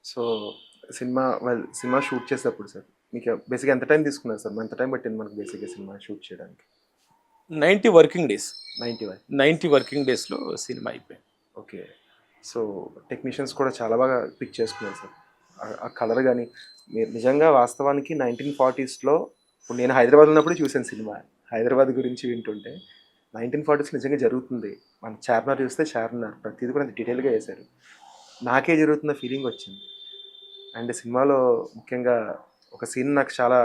So, cinema shoot చేసేటప్పుడు sir మీకు బేసిక్‌గా ఎంత టైం తీసుకున్నారు సార్? ఎంత టైం పట్టింది మనకు బేసిక్‌గా సినిమా షూట్ చేయడానికి? 90 వర్కింగ్ డేస్. 90 వై 90 వర్కింగ్ డేస్‌లో సినిమా అయిపోయింది. ఓకే. సో, టెక్నీషియన్స్ కూడా చాలా బాగా పిక్ చేసుకున్నారు సార్. ఆ కలర్ గాని, మీరు నిజంగా వాస్తవానికి 1940స్‌లో ఇప్పుడు నేను హైదరాబాద్‌లో ఉన్నప్పుడు చూసాను సినిమా. హైదరాబాద్ గురించి వింటుంటే 1940స్ నిజంగా జరుగుతుంది. మన చార్మినార్ చూస్తే చార్మినార్ ప్రతీది కూడా అంత డీటెయిల్‌గా ఏశారు. నాకే జరుగుతున్న ఫీలింగొచ్చింది. అండ్ సినిమాలో ముఖ్యంగా ఒక సీన్ నాకు చాలా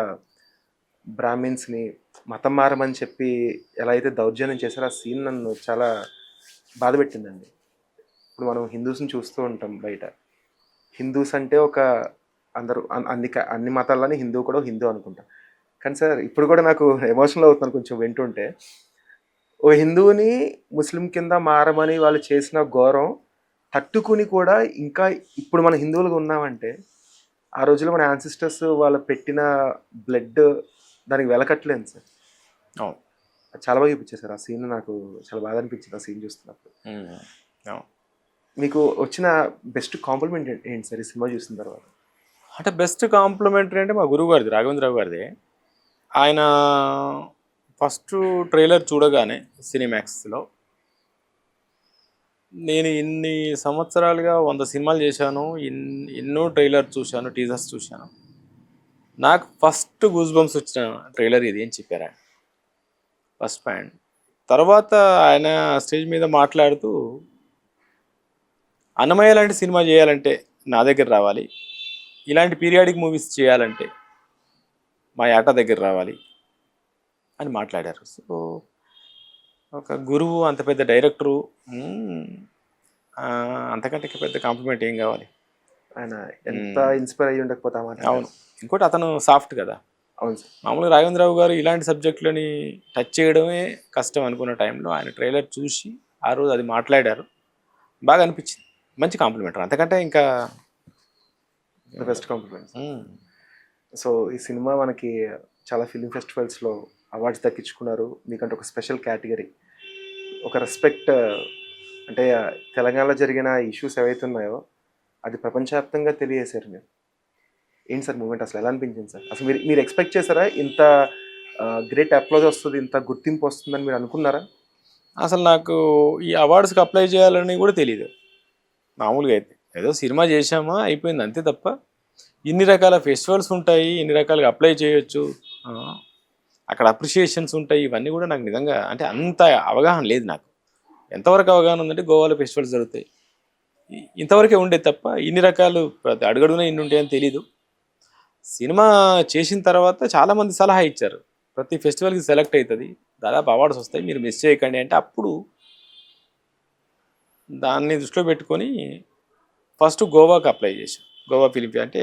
బ్రాహ్మిన్స్‌ని మతం మారమని చెప్పి ఎలా అయితే దౌర్జన్యం చేశారో ఆ సీన్ నన్ను చాలా బాధపెట్టిందండి. ఇప్పుడు మనం హిందూస్‌ని చూస్తూ ఉంటాం బయట. హిందూస్ అంటే ఒక అందరూ అన్ని మతాల్లోని హిందువు కూడా హిందూ అనుకుంటాం. కానీ సార్ ఇప్పుడు కూడా నాకు ఎమోషనల్ అవుతున్నాను కొంచెం వింటుంటే. ఓ హిందువుని ముస్లిం కింద మారమని వాళ్ళు చేసిన ఘోరం తట్టుకుని కూడా ఇంకా ఇప్పుడు మన హిందువులుగా ఉన్నామంటే, ఆ రోజుల్లో మన యాన్సిస్టర్స్ వాళ్ళు పెట్టిన బ్లడ్ దానికి వెలకట్టలేను సార్. అవును. అది చాలా బాగా చూపించారు సార్. ఆ సీన్ నాకు చాలా బాధ అనిపించింది ఆ సీన్ చూస్తున్నప్పుడు. అవును. మీకు వచ్చిన బెస్ట్ కాంప్లిమెంట్ ఏంటి సార్ ఈ సినిమా చూసిన తర్వాత? అంటే బెస్ట్ కాంప్లిమెంటరీ అంటే మా గురువు గారిది, రాఘవేంద్రరావు గారిది. ఆయన ఫస్ట్ ట్రైలర్ చూడగానే సినిమాక్స్‌లో నేను ఇన్ని సంవత్సరాలుగా 100 సినిమాలు చేశాను. ఎన్నో ట్రైలర్ చూశాను, టీజర్స్ చూశాను. నాకు ఫస్ట్ గూస్ బంప్స్ వచ్చిన ట్రైలర్ ఇది అని చెప్పారు ఆయన. First point. తర్వాత ఆయన స్టేజ్ మీద మాట్లాడుతూ, అన్నమయ్య లాంటి సినిమా చేయాలంటే నా దగ్గర రావాలి. ఇలాంటి పీరియాడిక్ మూవీస్ చేయాలంటే మా యాట దగ్గర రావాలి అని మాట్లాడారు. సో ఒక గురువు, అంత పెద్ద డైరెక్టరు, అంతకంటే పెద్ద కాంప్లిమెంట్ ఏం కావాలి? ఆయన ఎంత ఇన్స్పైర్ అయ్యి ఉండకపోతే ఆ మాట. అవును. ఇంకోటి అతను సాఫ్ట్ కదా. అవును సార్. మామూలుగా రాఘవేంద్రరావు గారు ఇలాంటి సబ్జెక్టులని టచ్ చేయడమే కష్టం అనుకున్న టైంలో ఆయన ట్రైలర్ చూసి ఆ రోజు అది మాట్లాడారు. బాగా అనిపించింది. మంచి కాంప్లిమెంటరీ. అంతకంటే ఇంకా బెస్ట్ కాంప్లిమెంట్. సో ఈ సినిమా మనకి చాలా ఫిల్మ్ ఫెస్టివల్స్లో అవార్డ్స్ దక్కించుకున్నారు. మీకంటే ఒక స్పెషల్ కేటగిరీ, ఒక రెస్పెక్ట్, అంటే తెలంగాణలో జరిగిన ఇష్యూస్ ఏవైతే ఉన్నాయో అది ప్రపంచవ్యాప్తంగా తెలియజేశారు మీరు. ఏంటి సార్ మూమెంట్ అసలు ఎలా అనిపించింది సార్? అసలు మీరు మీరు ఎక్స్పెక్ట్ చేశారా ఇంత గ్రేట్ అప్లాజ్ వస్తుంది, ఇంత గుర్తింపు వస్తుందని మీరు అనుకున్నారా? అసలు నాకు ఈ అవార్డ్స్కి అప్లై చేయాలని కూడా తెలియదు మామూలుగా. అయితే ఏదో సినిమా చేశామా అయిపోయింది అంతే తప్ప ఇన్ని రకాల ఫెస్టివల్స్ ఉంటాయి, ఇన్ని రకాలుగా అప్లై చేయొచ్చు, అక్కడ అప్రిషియేషన్స్ ఉంటాయి, ఇవన్నీ కూడా నాకు నిజంగా అంటే అంత అవగాహన లేదు నాకు. ఎంతవరకు అవగాహన ఉందంటే గోవాలో ఫెస్టివల్స్ జరుగుతాయి, ఇంతవరకే ఉండేది తప్ప ఇన్ని రకాలు అడుగడుగున ఇన్ని ఉంటాయని తెలీదు. సినిమా చేసిన తర్వాత చాలామంది సలహా ఇచ్చారు, ప్రతి ఫెస్టివల్కి సెలెక్ట్ అవుతుంది, దాదాపు అవార్డ్స్ వస్తాయి, మీరు మిస్ చేయకండి అంటే అప్పుడు దాన్ని దృష్టిలో పెట్టుకొని ఫస్ట్ గోవాకి అప్లై చేశాం. గోవా ఫిలిం అంటే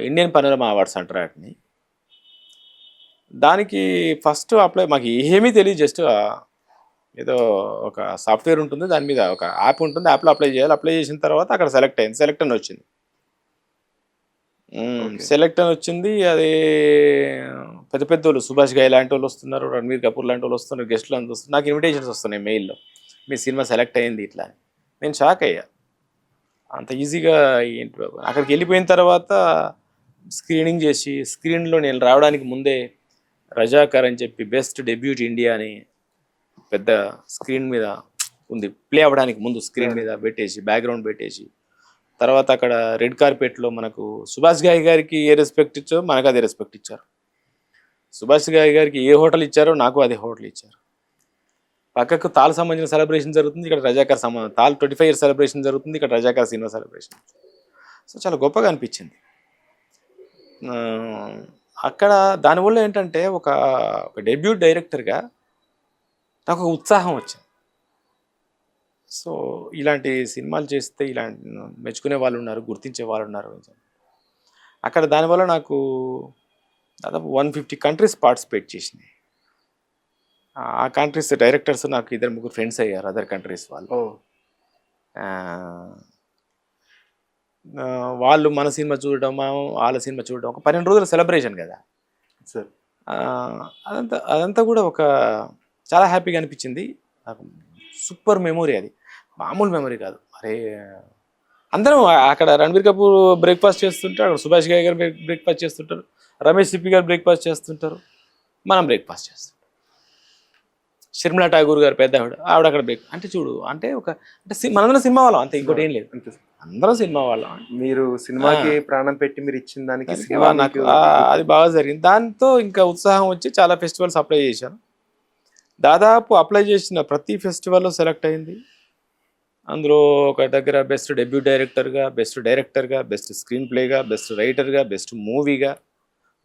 ఇండియన్ పనోరమా అవార్డ్స్ అంటారు వాటిని. దానికి ఫస్ట్ అప్లై మాకు ఏమీ తెలియదు, జస్ట్ ఏదో ఒక సాఫ్ట్వేర్ ఉంటుంది, దాని మీద ఒక యాప్ ఉంటుంది, యాప్లో అప్లై చేయాలి. అప్లై చేసిన తర్వాత అక్కడ సెలెక్ట్ అయింది, సెలెక్ట్ అని వచ్చింది. సెలెక్ట్ అని వచ్చింది. అది పెద్ద పెద్ద వాళ్ళు, సుభాష్ ఘాయ్ లాంటి వాళ్ళు వస్తున్నారు, రణ్వీర్ కపూర్ లాంటి వాళ్ళు వస్తున్నారు, గెస్ట్లు అంత వస్తున్నారు. నాకు ఇన్విటేషన్స్ వస్తున్నాయి మెయిల్లో, మీ సినిమా సెలెక్ట్ అయింది ఇట్లా. నేను షాక్ అయ్యా, అంత ఈజీగా ఏంటి బాబు. అక్కడికి వెళ్ళిపోయిన తర్వాత స్క్రీనింగ్ చేసి, స్క్రీన్లో నేను రావడానికి ముందే రజాకర్ అని చెప్పి బెస్ట్ డెబ్యూట్ ఇండియా అని పెద్ద స్క్రీన్ మీద ఉంది, ప్లే అవ్వడానికి ముందు స్క్రీన్ మీద పెట్టేసి, బ్యాక్గ్రౌండ్ పెట్టేసి, తర్వాత అక్కడ రెడ్ కార్పెట్లో మనకు సుభాష్ ఘాయ్ గారికి ఏ రెస్పెక్ట్ ఇచ్చారో మనకు అదే రెస్పెక్ట్ ఇచ్చారు. సుభాష్ ఘాయ్ గారికి ఏ హోటల్ ఇచ్చారో నాకు అదే హోటల్ ఇచ్చారు. పక్కకు తాల్ సంబంధించిన సెలబ్రేషన్ జరుగుతుంది, ఇక్కడ రజాకర్ తాల్ 25 ఇయర్స్ సెలబ్రేషన్ జరుగుతుంది, ఇక్కడ రజాకర్ సినిమా సెలబ్రేషన్. సో చాలా గొప్పగా అనిపించింది అక్కడ. దానివల్ల ఏంటంటే ఒక డెబ్యూట్ డైరెక్టర్గా నాకు ఒక ఉత్సాహం వచ్చింది. సో ఇలాంటి సినిమాలు చేస్తే ఇలాంటి మెచ్చుకునే వాళ్ళు ఉన్నారు, గుర్తించే వాళ్ళు ఉన్నారు అక్కడ. దానివల్ల నాకు దాదాపు 150 కంట్రీస్ పార్టిసిపేట్ చేసినాయి. ఆ కంట్రీస్ డైరెక్టర్స్ నాకు 2-3 ఫ్రెండ్స్ అయ్యారు, అదర్ కంట్రీస్ వాళ్ళు. వాళ్ళు మన సినిమా చూడడం, వాళ్ళ సినిమా చూడడం, ఒక 12 రోజుల సెలబ్రేషన్ కదా సార్. అదంతా కూడా ఒక చాలా హ్యాపీగా అనిపించింది నాకు. సూపర్ మెమొరీ అది, మామూలు మెమొరీ కాదు. అరే అందరం అక్కడ రణబీర్ కపూర్ బ్రేక్ఫాస్ట్ చేస్తుంటారు, అక్కడ సుభాష్ గారి గారు బ్రేక్ఫాస్ట్ చేస్తుంటారు, రమేష్ సిప్పి గారు బ్రేక్ఫాస్ట్ చేస్తుంటారు, మనం బ్రేక్ఫాస్ట్ చేస్తుంటాం. షర్మిలా ఠాగూర్ గారు పెద్ద ఆవిడ అక్కడ బ్రేక్ అంటే చూడు అంటే ఒక అంటే మనందరం సినిమా వాళ్ళం అంతే, ఇంకోటి ఏం లేదు, అంతే సార్. అందరం సినిమా వాళ్ళం. మీరు సినిమాకి ప్రాణం పెట్టి మీరు ఇచ్చిన దానికి దానికి సినిమా నాకు మీకు అది బాగా జరిగింది. దాంతో ఇంకా ఉత్సాహం వచ్చి చాలా ఫెస్టివల్స్ అప్లై చేశాను. దాదాపు అప్లై చేసిన ప్రతి ఫెస్టివల్లో సెలెక్ట్ అయింది. అందులో ఒక దగ్గర బెస్ట్ డెబ్యూ డైరెక్టర్గా, బెస్ట్ డైరెక్టర్గా, బెస్ట్ స్క్రీన్ ప్లేగా, బెస్ట్ రైటర్గా, బెస్ట్ మూవీగా,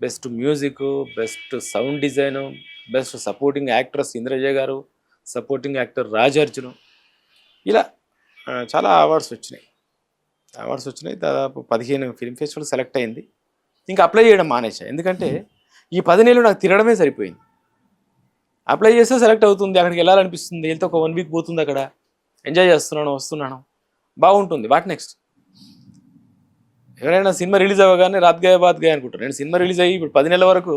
best music, best sound design, best supporting actress Indraja గారు, సపోర్టింగ్ యాక్టర్ రాజ్ అర్జున్, ఇలా చాలా అవార్డ్స్ వచ్చినాయి. దాదాపు 15 ఫిల్మ్ ఫెస్టివల్ సెలెక్ట్ అయింది. ఇంకా అప్లై చేయడం మానేసా, ఎందుకంటే ఈ 10 నెలలు నాకు తిరగడమే సరిపోయింది. అప్లై చేస్తే సెలెక్ట్ అవుతుంది, అక్కడికి వెళ్ళాలనిపిస్తుంది, వెళ్తే ఒక 1 వీక్ పోతుంది, అక్కడ ఎంజాయ్ చేస్తున్నాను, వస్తున్నాను, బాగుంటుంది. What next? ఎవరైనా సినిమా రిలీజ్ అవ్వగానే రాత్ గయా బాత్ గయా అనుకుంటారు. నేను సినిమా రిలీజ్ అయ్యి ఇప్పుడు 10 నెలల వరకు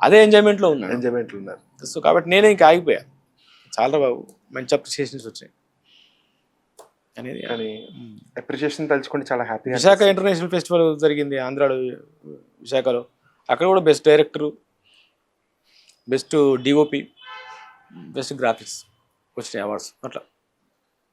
అదే ఎంజాయ్మెంట్లో ఉన్నాను. ఎంజాయ్మెంట్లు ఉన్నారు. సో కాబట్టి నేనే ఇంకా ఆగిపోయా. చాలా బాగు మంచి అప్రిషియేషన్స్ వచ్చాయి అనేది. కానీ అప్రిషియేషన్ తలుచుకుంటే చాలా హ్యాపీగా. విశాఖ ఇంటర్నేషనల్ ఫెస్టివల్ జరిగింది ఆంధ్రాలో, విశాఖలో. అక్కడ కూడా best director, best DOP, best graphics వచ్చినాయి అవార్డ్స్. అట్లా